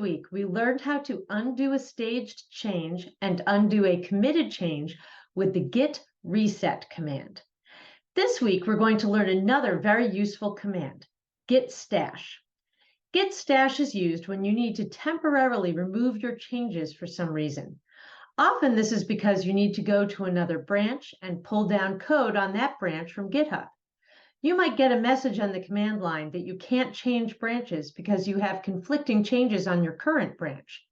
week, we learned how to undo a staged change and undo a committed change with the git reset command. This week, we're going to learn another very useful command, git stash. Git stash is used when you need to temporarily remove your changes for some reason. Often this is because you need to go to another branch and pull down code on that branch from GitHub. You might get a message on the command line that you can't change branches because you have conflicting changes on your current branch.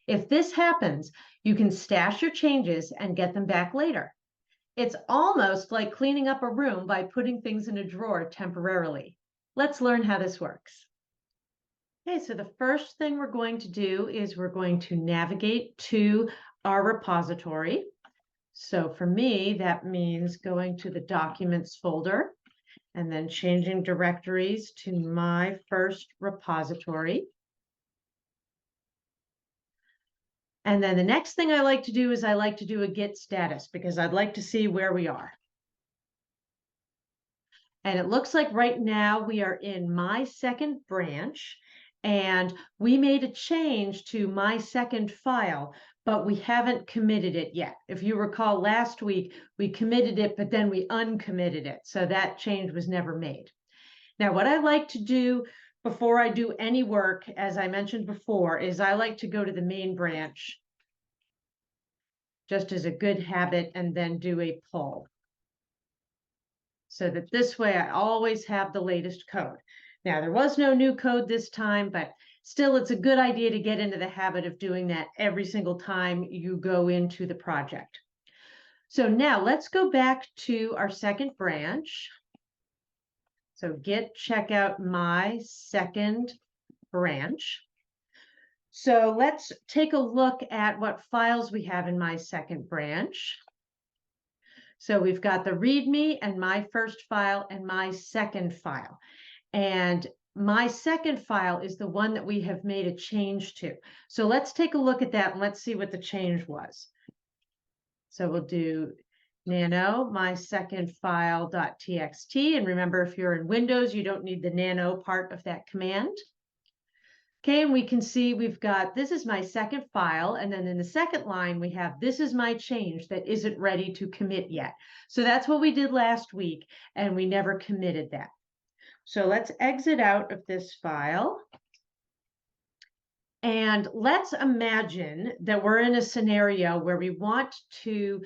If this happens, you can stash your changes and get them back later. It's almost like cleaning up a room by putting things in a drawer temporarily. Let's learn how this works. Okay, so the first thing we're going to do is we're going to navigate to our repository. So for me, that means going to the Documents folder and then changing directories to my first repository. And then the next thing I like to do is I like to do a git status because I'd like to see where we are. And it looks like right now we are in my second branch and we made a change to my second file, but we haven't committed it yet. If you recall last week, we committed it, but then we uncommitted it. So that change was never made. Now, what I like to do before I do any work, as I mentioned before, is I like to go to the main branch just as a good habit and then do a pull. So that this way I always have the latest code. Now, there was no new code this time, but still it's a good idea to get into the habit of doing that every single time you go into the project. So now let's go back to our second branch. So git check out my second branch. So let's take a look at what files we have in my second branch. So we've got the README and my first file and my second file. And my second file is the one that we have made a change to. So let's take a look at that and let's see what the change was. So we'll do nano my second file.txt. And remember, if you're in Windows, you don't need the nano part of that command. Okay, and we can see we've got, this is my second file, and then in the second line, we have, this is my change that isn't ready to commit yet. So that's what we did last week, and we never committed that. So let's exit out of this file. And let's imagine that we're in a scenario where we want to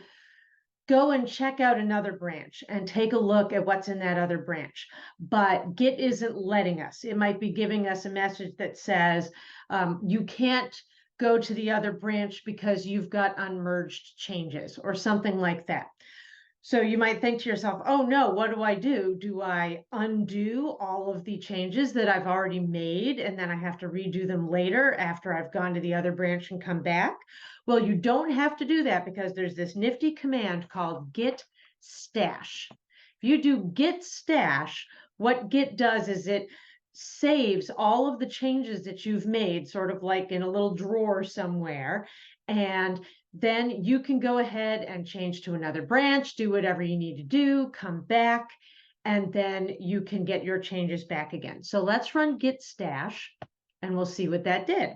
go and check out another branch and take a look at what's in that other branch. But Git isn't letting us. It might be giving us a message that says, you can't go to the other branch because you've got unmerged changes or something like that. So you might think to yourself, oh no, what do? Do I undo all of the changes that I've already made and then I have to redo them later after I've gone to the other branch and come back? Well, you don't have to do that because there's this nifty command called git stash. If you do git stash, what Git does is it saves all of the changes that you've made, sort of like in a little drawer somewhere, and then you can go ahead and change to another branch, do whatever you need to do, come back, and then you can get your changes back again. So let's run git stash and we'll see what that did.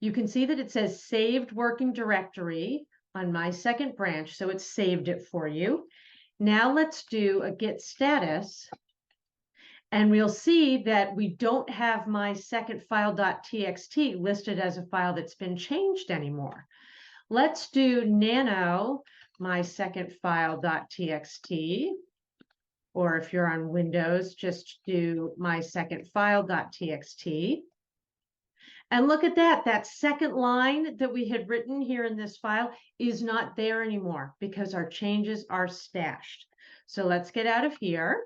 You can see that it says saved working directory on my second branch, so it saved it for you. Now let's do a git status, and we'll see that we don't have my second file.txt listed as a file that's been changed anymore. Let's do nano my second file.txt, or if you're on Windows, just do my second file.txt. And look at that, that second line that we had written here in this file is not there anymore because our changes are stashed. So let's get out of here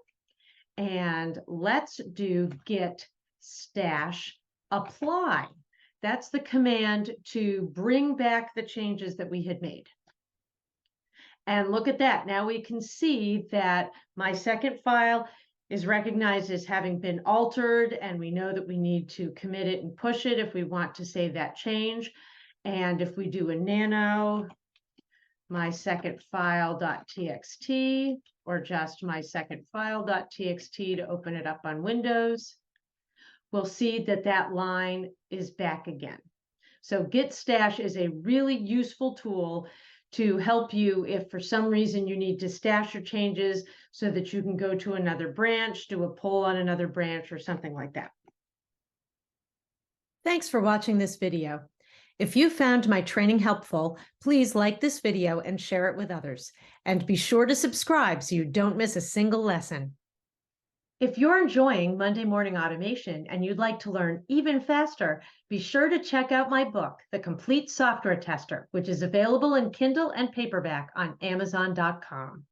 and let's do git stash apply. That's the command to bring back the changes that we had made. And look at that. Now we can see that my second file is recognized as having been altered, and we know that we need to commit it and push it if we want to save that change. And if we do a nano my second file.txt, or just my second file.txt to open it up on Windows, we'll see that that line is back again. So Git Stash is a really useful tool to help you if for some reason you need to stash your changes so that you can go to another branch, do a pull on another branch or something like that. Thanks for watching this video. If you found my training helpful, please like this video and share it with others. And be sure to subscribe so you don't miss a single lesson. If you're enjoying Monday Morning Automation and you'd like to learn even faster, be sure to check out my book, The Complete Software Tester, which is available in Kindle and paperback on Amazon.com.